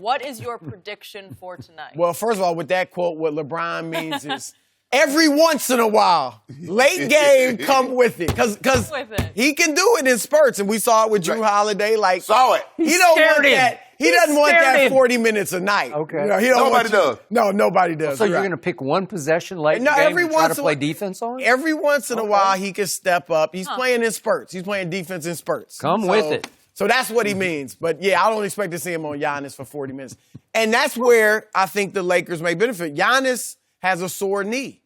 What is your prediction for tonight? Well, first of all, with that quote, what LeBron means is every once in a while, late game, come with it. Because he can do it in spurts, and we saw it with Drew Holiday. Like, saw it. He don't want that. He doesn't want that 40 minutes a night. Okay. Nobody does. No, nobody does. So you're going to pick one possession late in the game and try to play defense on? Every once in a while, he can step up. He's playing in spurts. He's playing defense in spurts. Come with it. So that's what he means. But, yeah, I don't expect to see him on Giannis for 40 minutes. And that's where I think the Lakers may benefit. Giannis has a sore knee.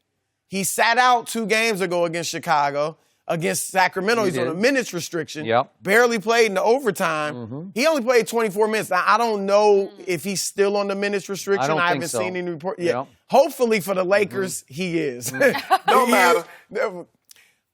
He sat out 2 games ago against Chicago. Against Sacramento, he's on a minutes restriction. Barely played in the overtime. He only played 24 minutes. Now, I don't know if he's still on the minutes restriction. I haven't seen any report yet. Hopefully for the Lakers, he is. Don't matter.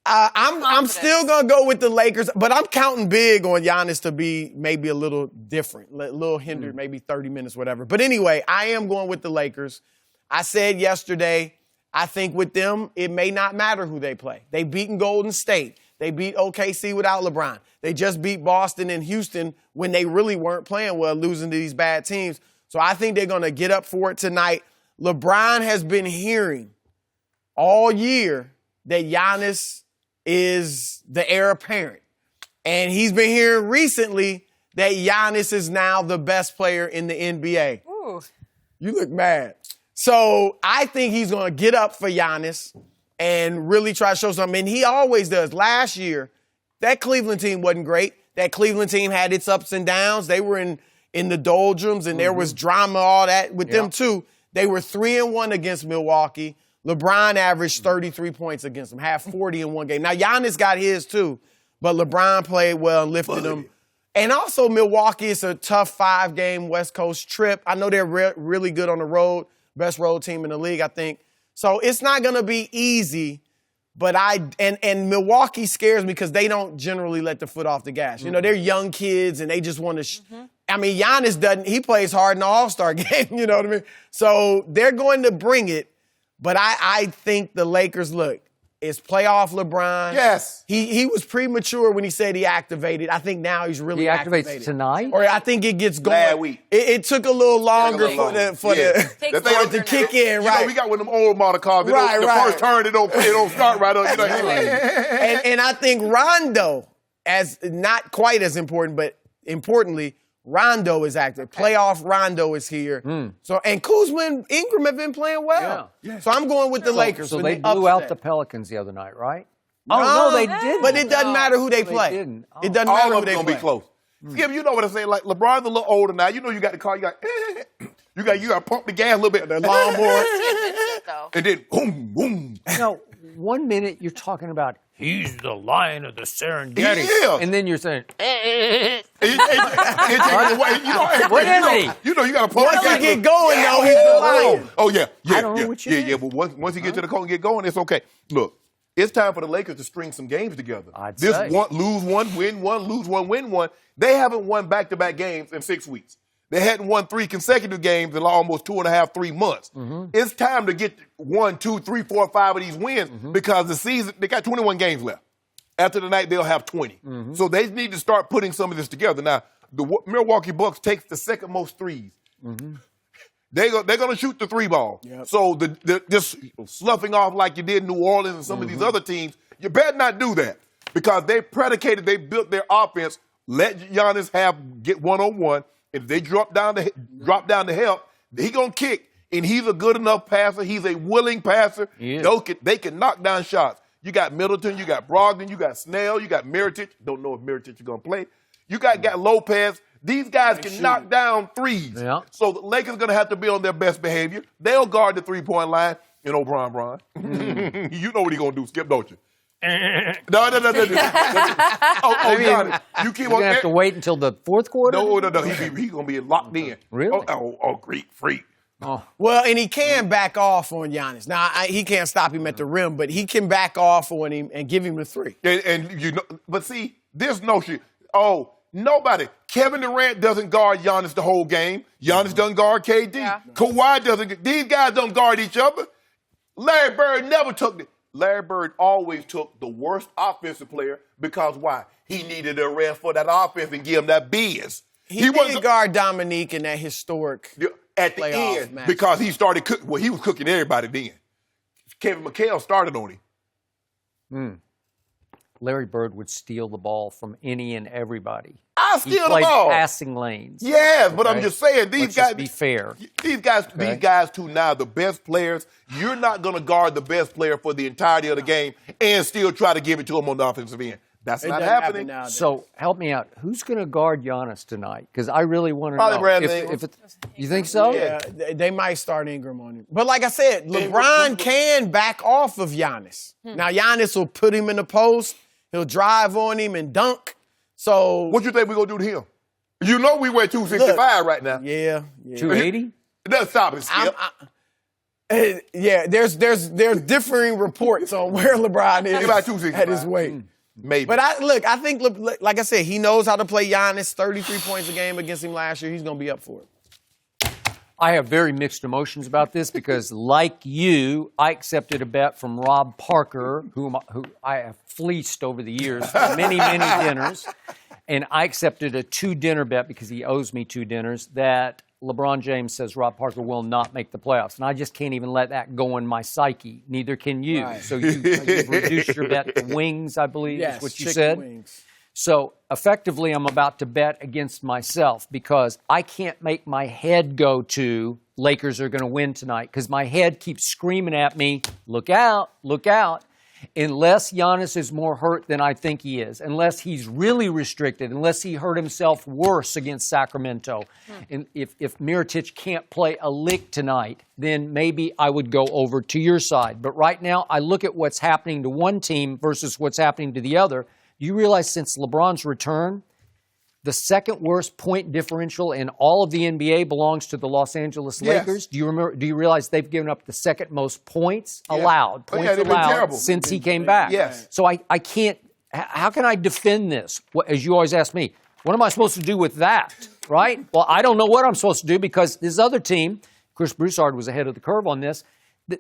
I'm still going to go with the Lakers, but I'm counting big on Giannis to be maybe a little different, a little hindered, maybe 30 minutes, whatever. But anyway, I am going with the Lakers. I said yesterday, I think with them, it may not matter who they play. They've beaten Golden State. They beat OKC without LeBron. They just beat Boston and Houston when they really weren't playing well, losing to these bad teams. So I think they're going to get up for it tonight. LeBron has been hearing all year that Giannis is the heir apparent. And he's been hearing recently that Giannis is now the best player in the NBA. Ooh. You look mad. So I think he's going to get up for Giannis and really try to show something. And he always does. Last year, that Cleveland team wasn't great. That Cleveland team had its ups and downs. They were in the doldrums, and there was drama, all that with them too. They were 3-1 against Milwaukee. LeBron averaged 33 points against them, had 40 in one game. Now, Giannis got his too, but LeBron played well and lifted them. And also, Milwaukee is a tough 5-game West Coast trip. I know they're really good on the road. Best road team in the league, I think. So it's not going to be easy, but and Milwaukee scares me because they don't generally let the foot off the gas. You know, they're young kids and they just want to I mean, Giannis doesn't, he plays hard in the All-Star game, you know what I mean? So they're going to bring it, but I think the Lakers, look, it's playoff LeBron. Yes. He was premature when he said he activated. I think now he's really activated. He activates tonight? Or I think it gets going. Last week. It took a little longer for it to kick in, right? You know, we got one of them old model cars. The first turn, it don't start right up. You know, and I think Rondo, as not quite as important, but importantly, Rondo is active. Playoff Rondo is here. So and Kuzma and Ingram have been playing well. So I'm going with the Lakers. So they blew out the Pelicans the other night, right? No, they didn't. But it doesn't matter who they play. It doesn't matter who they play. All of them going to be close. Skip, you know what I'm saying? Like, LeBron's a little older now. You know you got the car. You got to pump the gas a little bit. The lawnmower. And then boom, boom. No, 1 minute you're talking about he's the lion of the Serengeti. Yeah. And then you're saying, What is he? You know you got to pump the gas. Once he get going, though, he's the lion. Oh, yeah. I don't know what you mean. But once he get to the court and get going, it's okay. Look, it's time for the Lakers to string some games together. Lose one, win one, lose one, win one. They haven't won back-to-back games in 6 weeks. They hadn't won 3 consecutive games in almost 2.5, 3 months. It's time to get 1, 2, 3, 4, 5 of these wins because the season, they got 21 games left. After tonight, they'll have 20. So they need to start putting some of this together. Now, the Milwaukee Bucks takes the second most threes. They're going to shoot the 3 ball. So just sloughing off like you did in New Orleans and some of these other teams, you better not do that because they built their offense. Let Giannis get one-on-one. If they drop down to help, he going to kick. And he's a good enough passer. He's a willing passer. They can knock down shots. You got Middleton, you got Brogdon, you got Snell, you got Mirotic. Don't know if Mirotic is going to play. You got Lopez. These guys can knock down threes. So the Lakers going to have to be on their best behavior. They'll guard the three-point line. You know, Brian. You know what he's going to do, Skip, don't you? No. God. You keep on. You're going to have to wait until the fourth quarter? No. He's going to be locked in. Really? Greek freak. Oh. Well, and he can back off on Giannis. Now, he can't stop him at the rim, but he can back off on him and give him the 3. And you know, but see, there's no shit. Oh, nobody. Kevin Durant doesn't guard Giannis the whole game. Giannis doesn't guard KD. Kawhi doesn't. These guys don't guard each other. Larry Bird never took it. Larry Bird always took the worst offensive player because why? He needed a rest for that offense and give him that biz. He wasn't did guard Dominique in that historic at the playoff end match. because he started cooking. Well, he was cooking everybody then. Kevin McHale started on him. Larry Bird would steal the ball from any and everybody. I'll He steal the played ball. passing lanes. Yes, but I'm Okay? just saying these Let's guys. just be fair. These guys too now the best players. You're not going to guard the best player for the entirety of the game and still try to give it to him on the offensive end. That's It not doesn't happen happening. nowadays. So help me out. Who's going to guard Giannis tonight? Because I really want to Probably know. Brandon Ingram. You think so? Yeah, they might start Ingram on him. But like I said, LeBron can back off of Giannis. Now, Giannis will put him in the post. He'll drive on him and dunk. So What you think we're going to do to him? You know we weigh 265 right now. yeah. 280? Let's stop it, Skip. Yeah, there's differing reports on where LeBron is About 265. at his weight. Maybe. But I think, like I said, he knows how to play Giannis. 33 points a game against him last year. He's going to be up for it. I have very mixed emotions about this because, like you, I accepted a bet from Rob Parker, who I have fleeced over the years for many, many dinners. And I accepted a 2-dinner bet because he owes me 2 dinners that LeBron James says Rob Parker will not make the playoffs. And I just can't even let that go in my psyche. Neither can you. Right. So you've reduced your bet to wings, I believe, Yes, is what you chicken said. wings. So effectively, I'm about to bet against myself because I can't make my head go to Lakers are going to win tonight because my head keeps screaming at me, look out, unless Giannis is more hurt than I think he is, unless he's really restricted, unless he hurt himself worse against Sacramento. And if Mirotic can't play a lick tonight, then maybe I would go over to your side. But right now, I look at what's happening to one team versus what's happening to the other. Do you realize since LeBron's return, the second worst point differential in all of the NBA belongs to the Los Angeles Lakers? Do you realize they've given up the second most points allowed, they've been terrible since he came back? Yes. So I can't, how can I defend this? As you always ask me, what am I supposed to do with that, right? Well, I don't know what I'm supposed to do because this other team, Chris Broussard was ahead of the curve on this,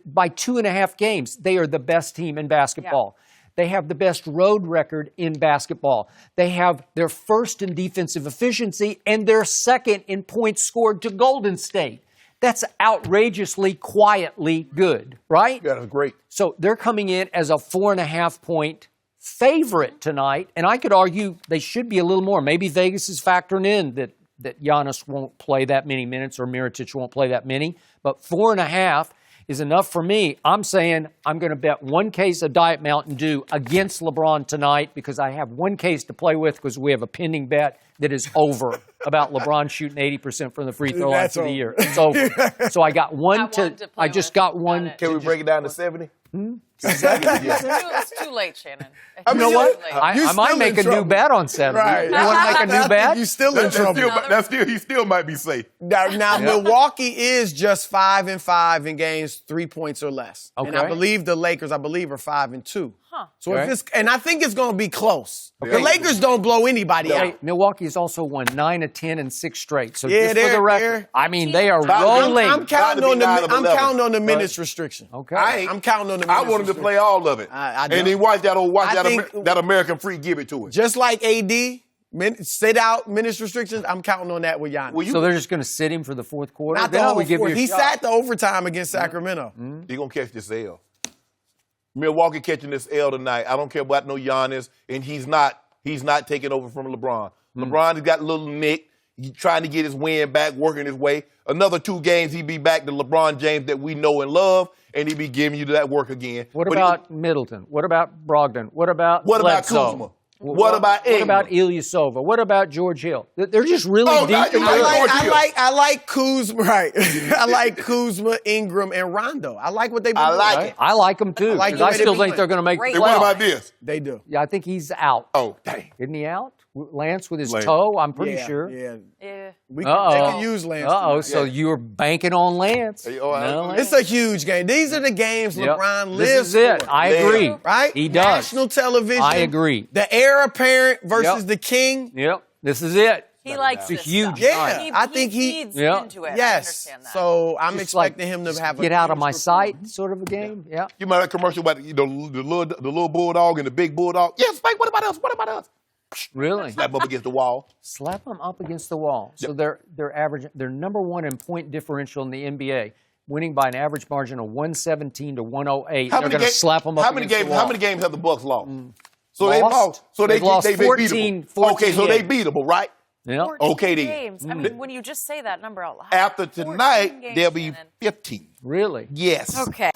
by 2.5 games, they are the best team in basketball. Yeah. They have the best road record in basketball. They have their first in defensive efficiency and their second in points scored to Golden State. That's outrageously, quietly good, right? Yeah, that's great. So they're coming in as a 4.5-point favorite tonight, and I could argue they should be a little more. Maybe Vegas is factoring in that Giannis won't play that many minutes or Mirotic won't play that many, but 4.5 is enough for me. I'm saying I'm going to bet 1 case of Diet Mountain Dew against LeBron tonight because I have 1 case to play with because we have a pending bet that is over about LeBron shooting 80% from the free throw line for the year. It's over. So I got one to I just got one. Can we break it down to 70? It's too late, Shannon. I mean, You know what? Too late. I might make a new bet on 70. Right. You want to make a new bet? You still in trouble. He still might be safe. Now Milwaukee is just 5-5 in games 3 points or less. Okay. And I believe the Lakers, are 5-2. Huh. So Okay. if it's, and I think it's going to be close. Okay. The Lakers don't blow anybody Hey, out. Milwaukee has also won 9 of 10 and 6 straight. So Yeah, just for the they're- record, I mean, they are rolling. I'm counting on Gotta be 9 of 11. minutes restriction. Okay. I'm counting on the minutes I want him to restriction. play all of it. I and don't. then watch I think- that American free give it to him. Just like AD, sit out minutes restrictions, I'm counting on that with Giannis. Well, So they're just going to sit him for the fourth quarter? Not Then the I whole would give you fourth. a He shot. sat the overtime against Sacramento. He's going to catch this L. Milwaukee catching this L tonight. I don't care about no Giannis, and he's not taking over from LeBron. LeBron has got a little nick. He's trying to get his win back, working his way. Another 2 games, he'd be back to LeBron James that we know and love, and he'd be giving you that work again. What about Middleton? What about Brogdon? What about Bledsoe? Kuzma? What about What Ingram? about Ilyasova? What about George Hill? They're just really Oh, deep. now in you the like middle. George Hill. I like Kuzma, right? I like Kuzma, Ingram, and Rondo. I like what they've been I doing. like it. I like them too. like 'cause the I way they still be think they're playing. going to make Great. the And what playoffs. about this? They do. Yeah, I think he's out. Oh, dang. Isn't he out? Lance with his Lance. toe, I'm pretty Yeah, sure. Yeah. Yeah. They Uh-oh. can use Lance. Uh-oh, tonight. so you're banking on Lance. Hey, oh, I- No, Lance. It's a huge game. These are the games Yep. LeBron This lives is it. for. I Yeah. agree. Right? He does. National television. I agree. The heir apparent versus Yep. the king. Yep, this is it. He likes It's a this huge stuff. night. I think he- feeds Yeah. into it. I Yes. understand that. So I'm Just like, expecting him to just have a get out of huge my performance. sight sort of a game. Yeah. You remember that commercial about the little bulldog and the big bulldog? Yes, Spike, what about us? What about us? Really? Slap up against the wall. Slap them up against the wall. So they're averaging. They're number one in point differential in the NBA, winning by an average margin of 117 to 108. They're going to slap them up against the wall. How many games have the Bucks lost? So Lost? they lost. So They've lost they 14 beatable. Okay, so they games. beatable, right? Yeah. 14 Okay, then. games. I mean, when you just say that number out loud. After 14 tonight, games, there'll be Shannon. 15. Really? Yes. Okay.